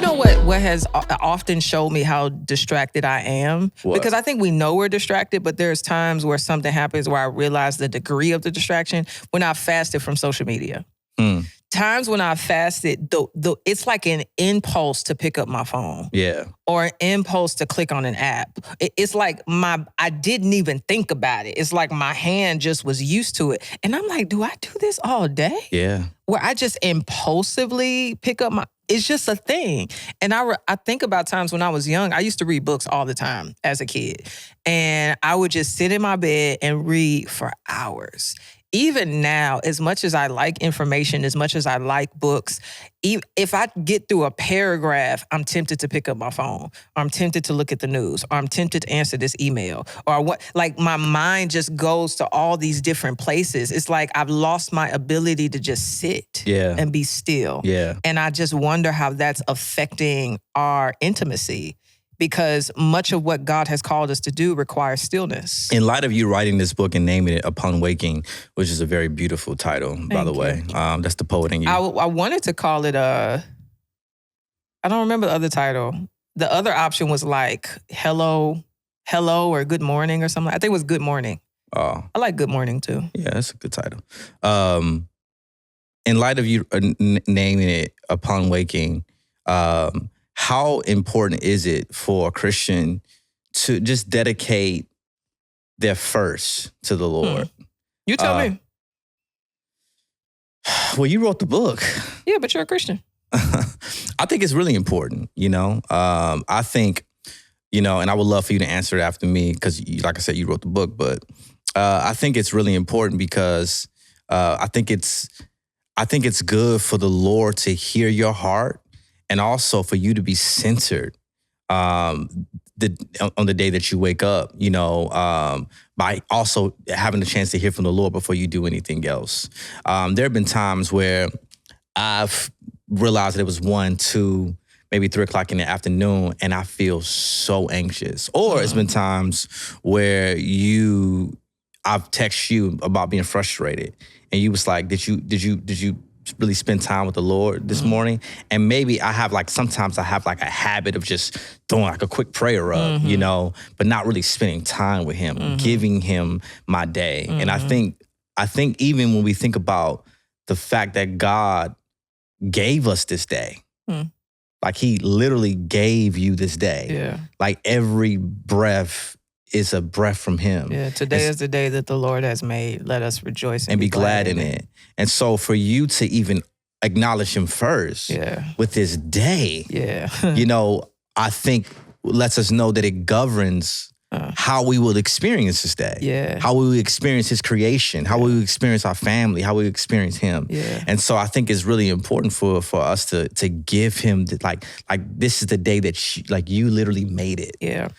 know what has often showed me how distracted I am? What? Because I think we know we're distracted, but there's times where something happens where I realize the degree of the distraction when I fasted from social media. Times when I fasted, it's like an impulse to pick up my phone. Yeah. Or an impulse to click on an app. It's like I didn't even think about it. It's like my hand just was used to it. And I'm like, do I do this all day? Yeah. Where I just impulsively pick up it's just a thing. And I think about times when I was young, I used to read books all the time as a kid. And I would just sit in my bed and read for hours. Even now, as much as I like information, as much as I like books, if I get through a paragraph, I'm tempted to pick up my phone, or I'm tempted to look at the news, or I'm tempted to answer this email, or what. Like my mind just goes to all these different places. It's like I've lost my ability to just sit and be still. Yeah. And I just wonder how that's affecting our intimacy. Because much of what God has called us to do requires stillness. In light of you writing this book and naming it Upon Waking, which is a very beautiful title, by the way. That's the poet in you. I wanted to call it I don't remember the other title. The other option was like hello, or good morning or something. I think it was Good Morning. Oh. I like Good Morning too. Yeah, that's a good title. In light of you naming it Upon Waking, how important is it for a Christian to just dedicate their first to the Lord? You tell me. Well, you wrote the book. Yeah, but you're a Christian. I think it's really important, I think, and I would love for you to answer it after me because, like I said, you wrote the book. But I think it's really important because I think it's good for the Lord to hear your heart. And also for you to be centered on the day that you wake up, by also having the chance to hear from the Lord before you do anything else. There have been times where I've realized that it was 1, 2, maybe 3 o'clock in the afternoon, and I feel so anxious. Or it's been times where I've texted you about being frustrated, and you was like, "Did you really spend time with the Lord this morning?" And maybe sometimes I have like a habit of just throwing like a quick prayer up, but not really spending time with him, giving him my day. And I think even when we think about the fact that God gave us this day, like he literally gave you this day. Yeah. Like every breath is a breath from him. Yeah, today is the day that the Lord has made. Let us rejoice and be glad in it. And so for you to even acknowledge him first with this day, I think lets us know that it governs how we will experience this day, how we will experience his creation, how we will experience our family, how we will experience him. And so I think it's really important for us to give him like this is the day that you literally made it.